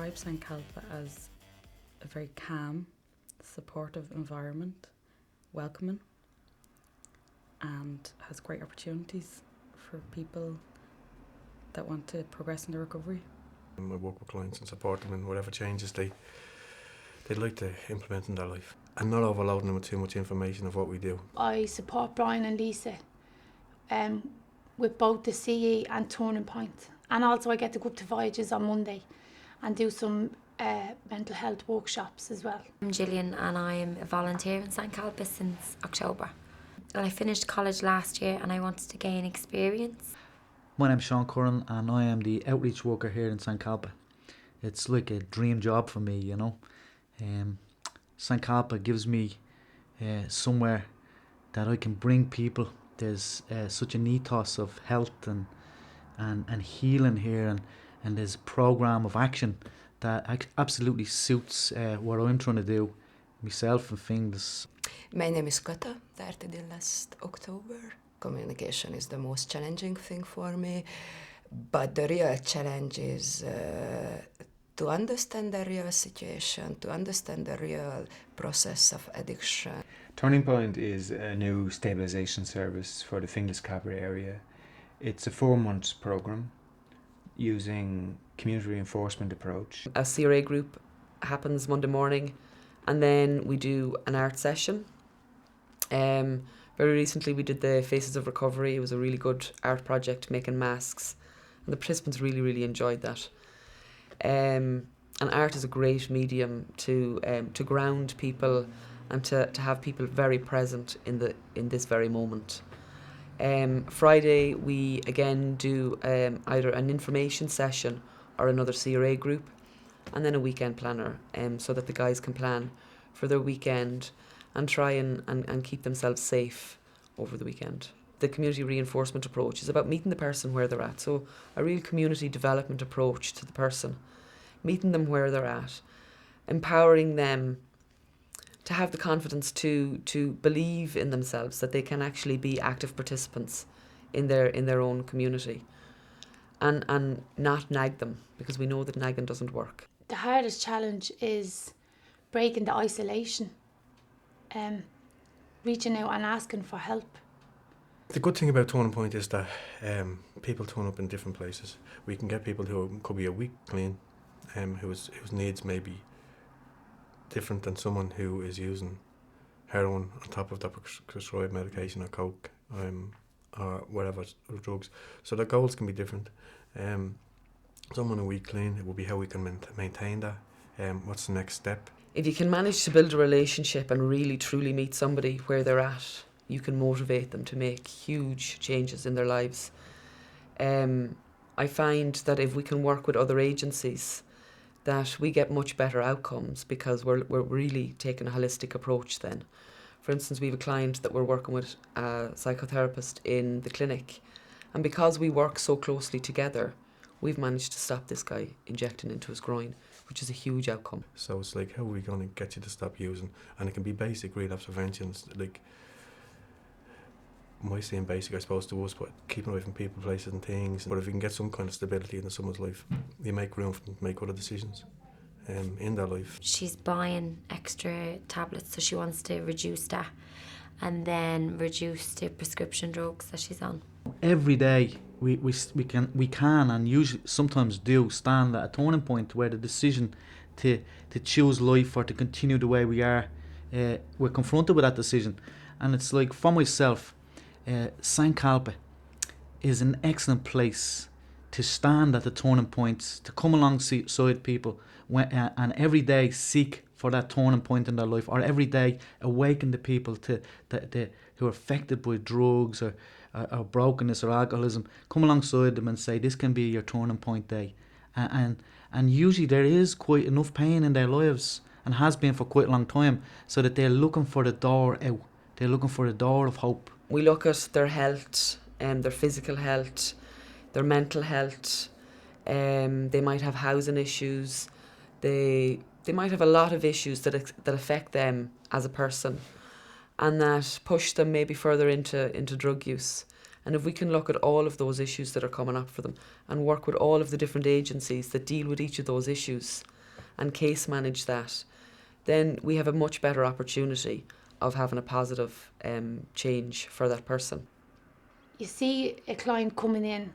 describe St Calpa as a very calm, supportive environment, welcoming, and has great opportunities for people that want to progress in their recovery. I work with clients and support them in whatever changes they'd like to implement in their life, and not overloading them with too much information of what we do. I support Brian and Lisa with both the CE and Turning Point, and also I get to go up to Voyages on Monday and do some mental health workshops as well. I'm Gillian and I'm a volunteer in St Calpa since October. I finished college last year and I wanted to gain experience. My name's Sean Curran and I am the outreach worker here in St Calpa. It's like a dream job for me, you know. St Calpa gives me somewhere that I can bring people. There's such an ethos of health and healing here, and there's a programme of action that absolutely suits what I'm trying to do, myself and things. My name is Kata. Started in last October. Communication is the most challenging thing for me, but the real challenge is to understand the real situation, to understand the real process of addiction. Turning Point is a new stabilisation service for the Finglas Cabaret area. It's a 4-month programme using community reinforcement approach. A CRA group happens Monday morning, and then we do an art session. Very recently we did the Faces of Recovery. It was a really good art project, making masks, and the participants really, really enjoyed that. And art is a great medium to ground people and to have people very present in this very moment. Friday we again do either an information session or another CRA group, and then a weekend planner, so that the guys can plan for their weekend and try and keep themselves safe over the weekend. The community reinforcement approach is about meeting the person where they're at, so a real community development approach to the person, meeting them where they're at, empowering them to have the confidence to believe in themselves, that they can actually be active participants in their own community, and not nag them, because we know that nagging doesn't work. The hardest challenge is breaking the isolation, reaching out and asking for help. The good thing about Turning Point is that people turn up in different places. We can get people who could be a week clean, whose needs may be different than someone who is using heroin on top of the prescribed medication or coke, or whatever other drugs. So the goals can be different. Someone a week clean, it will be how we can maintain that. What's the next step? If you can manage to build a relationship and really truly meet somebody where they're at, you can motivate them to make huge changes in their lives. I find that if we can work with other agencies, that we get much better outcomes, because we're really taking a holistic approach then. For instance, we have a client that we're working with, a psychotherapist in the clinic, and because we work so closely together, we've managed to stop this guy injecting into his groin, which is a huge outcome. So it's like, how are we going to get you to stop using? And it can be basic relapse preventions, like, might seem basic I suppose to us, but keeping away from people, places and things. But if you can get some kind of stability into someone's life, you make room for them to make other decisions in their life. She's buying extra tablets, so she wants to reduce that and then reduce the prescription drugs that she's on. Every day we can and usually sometimes do stand at a turning point where the decision to choose life or to continue the way we are, we're confronted with that decision. And it's like, for myself, St Calpa is an excellent place to stand at the turning points, to come alongside people and every day seek for that turning point in their life, or every day awaken the people who are affected by drugs or brokenness or alcoholism. Come alongside them and say, this can be your turning point day. And usually there is quite enough pain in their lives, and has been for quite a long time, so that they're looking for the door out. They're looking for the door of hope. We look at their health, their physical health, their mental health. They might have housing issues. They might have a lot of issues that affect them as a person, and that push them maybe further into drug use. And if we can look at all of those issues that are coming up for them and work with all of the different agencies that deal with each of those issues, and case manage that, then we have a much better opportunity of having a positive change for that person. You see a client coming in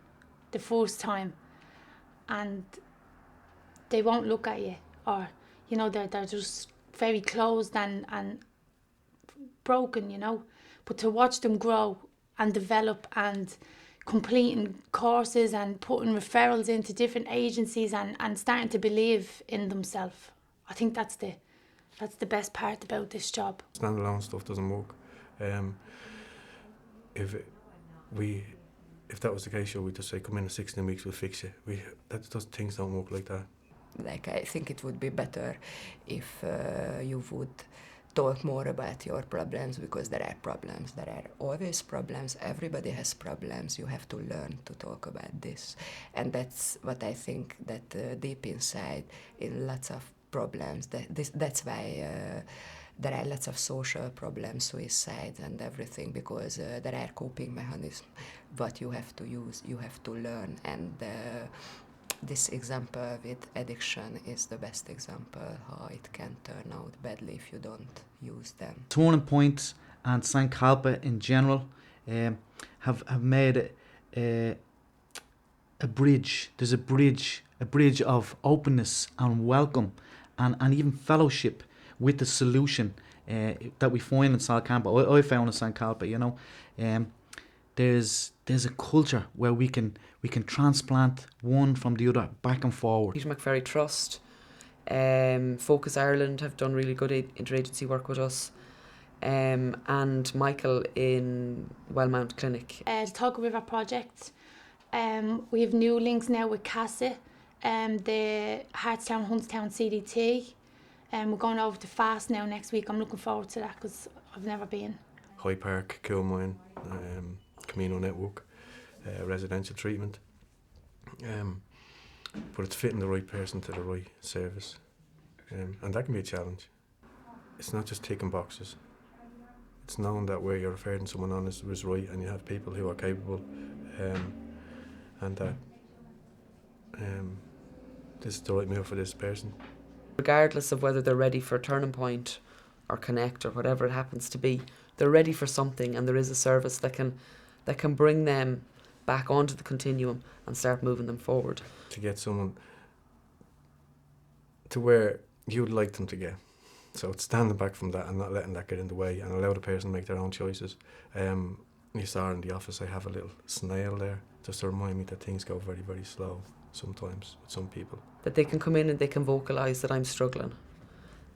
the first time and they won't look at you, or you know, they're just very closed and broken, you know. But to watch them grow and develop and completing courses and putting referrals into different agencies and starting to believe in themselves, I think that's the best part about this job. Standalone stuff doesn't work. If that was the case, we'd just say, come in 16 weeks, we'll fix it. Things don't work like that. Like, I think it would be better if you would talk more about your problems, because there are problems. There are always problems. Everybody has problems. You have to learn to talk about this. And that's what I think, that deep inside, in lots of problems, that's why there are lots of social problems, suicide and everything, because there are coping mechanisms. What you have to use, you have to learn. And this example with addiction is the best example how it can turn out badly if you don't use them. Turning Point and St. Calpa in general have made a bridge. There's a bridge of openness and welcome and even fellowship with the solution that we find in St. Calpa. I found in St. Calpa, you know. There's a culture where we can transplant one from the other, back and forward. Peter McFerry Trust, Focus Ireland have done really good interagency work with us, and Michael in Wellmount Clinic. The Tolka River project, we have new links now with CASA, the Hartstown Huntstown CDT, we're going over to FAST now next week. I'm looking forward to that because I've never been. High Park, Coolmine, Camino Network, residential treatment. But it's fitting the right person to the right service. And that can be a challenge. It's not just ticking boxes. It's knowing that where you're referring someone on is right, and you have people who are capable, and that this is the right move for this person. Regardless of whether they're ready for Turning Point or Connect or whatever it happens to be, they're ready for something, and there is a service that can bring them back onto the continuum and start moving them forward. To get someone to where you'd like them to get. So it's standing back from that and not letting that get in the way, and allow the person to make their own choices. You saw in the office I have a little snail there, just to remind me that things go very, very slow sometimes with some people. That they can come in and they can vocalise that I'm struggling,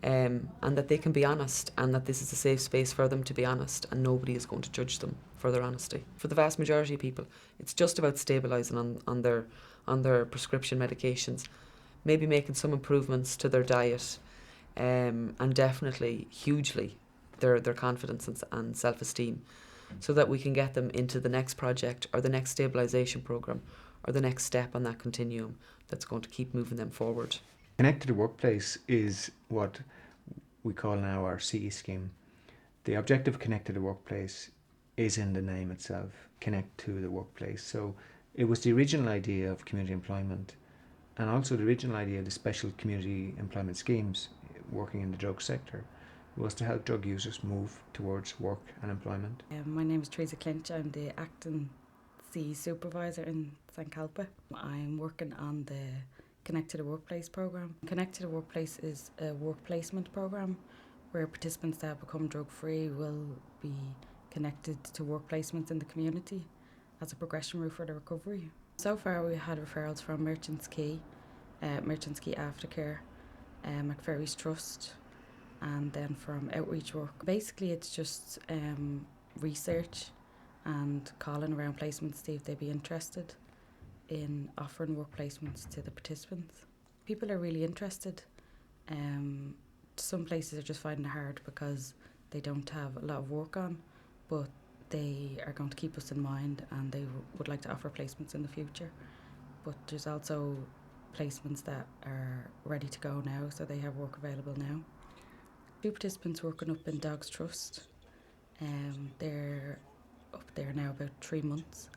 and that they can be honest, and that this is a safe space for them to be honest, and nobody is going to judge them for their honesty. For the vast majority of people, it's just about stabilising on their prescription medications, maybe making some improvements to their diet, and definitely hugely their confidence and self-esteem, so that we can get them into the next project or the next stabilisation programme or the next step on that continuum that's going to keep moving them forward. Connect to the Workplace is what we call now our CE scheme. The objective of Connect to the Workplace is in the name itself, Connect to the Workplace. So it was the original idea of community employment, and also the original idea of the special community employment schemes working in the drug sector was to help drug users move towards work and employment. My name is Teresa Clinch. I'm the acting CE supervisor in St. Calpa. I'm working on the Connect to the Workplace programme. Connect to the Workplace is a work placement programme where participants that become drug free will be connected to work placements in the community as a progression route for the recovery. So far we had referrals from Merchants Quay Aftercare, McFerry's Trust, and then from Outreach Work. Basically it's just research and calling around placements to see if they'd be interested in offering work placements to the participants. People are really interested. Some places are just finding it hard because they don't have a lot of work on, but they are going to keep us in mind and they would like to offer placements in the future. But there's also placements that are ready to go now, so they have work available now. 2 participants working up in Dogs Trust. They're up there now about 3 months.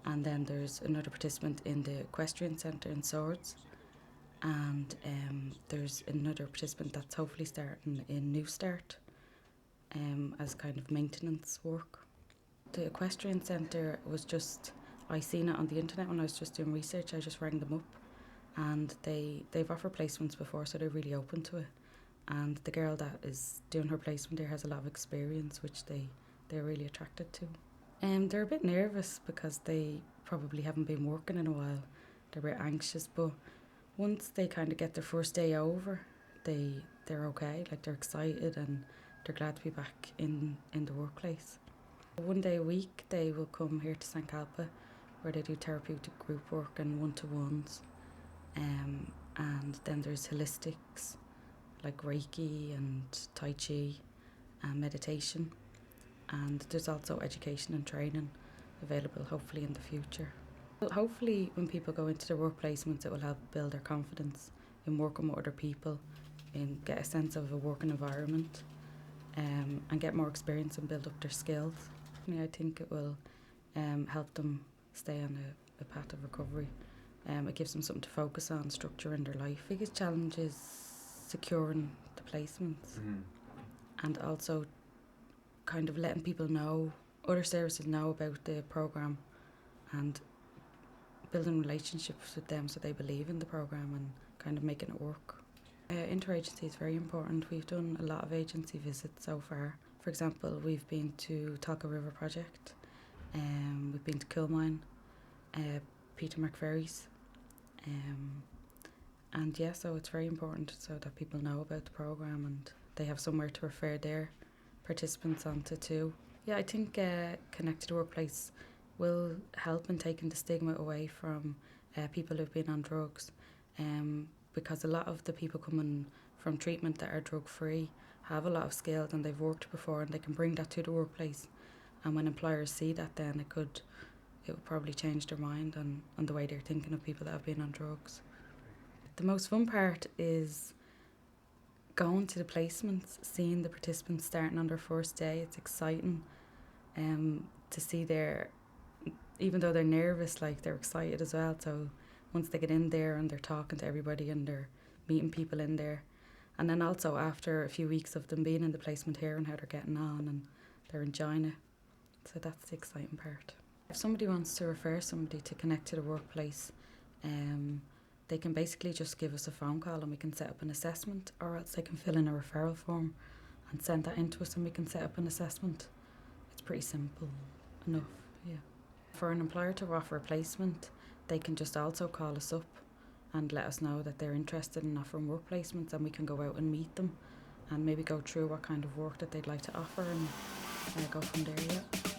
And then there's another participant in the Equestrian Centre in Swords. and there's another participant that's hopefully starting in New Start as kind of maintenance work. The Equestrian Centre was just, I seen it on the internet when I was just doing research. I just rang them up, and they've offered placements before, so they're really open to it. And the girl that is doing her placement there has a lot of experience, which they're really attracted to. They're a bit nervous because they probably haven't been working in a while. They're a bit anxious, but once they kind of get their first day over, they're okay. Like, they're excited and they're glad to be back in the workplace. One day a week they will come here to St Calpa, where they do therapeutic group work and one-to-ones. And then there's holistics like Reiki and Tai Chi and meditation. And there's also education and training available hopefully in the future. Hopefully when people go into their work placements, it will help build their confidence in working with other people, and get a sense of a working environment, and get more experience and build up their skills. I think it will help them stay on a path of recovery. It gives them something to focus on, structure in their life. Biggest challenge is securing the placements, and also kind of letting people know, other services know about the programme, and building relationships with them so they believe in the programme and kind of making it work. Interagency is very important. We've done a lot of agency visits so far. For example, we've been to Talca River Project, we've been to Kilmine, Peter McVerry's, and yeah, so it's very important so that people know about the programme and they have somewhere to refer their participants onto too. Yeah, I think Connect to the Workplace will help in taking the stigma away from people who've been on drugs, because a lot of the people coming from treatment that are drug free have a lot of skills and they've worked before, and they can bring that to the workplace, and when employers see that, then it would probably change their mind on the way they're thinking of people that have been on drugs. The most fun part is going to the placements, seeing the participants starting on their first day. It's exciting to see even though they're nervous, like, they're excited as well. So once they get in there and they're talking to everybody and they're meeting people in there, and then also after a few weeks of them being in the placement here and how they're getting on and they're enjoying it. So that's the exciting part. If somebody wants to refer somebody to Connect to the Workplace, they can basically just give us a phone call and we can set up an assessment, or else they can fill in a referral form and send that in to us and we can set up an assessment. It's pretty simple enough, yeah. For an employer to offer a placement, they can just also call us up and let us know that they're interested in offering work placements, and we can go out and meet them and maybe go through what kind of work that they'd like to offer and go from there, yeah.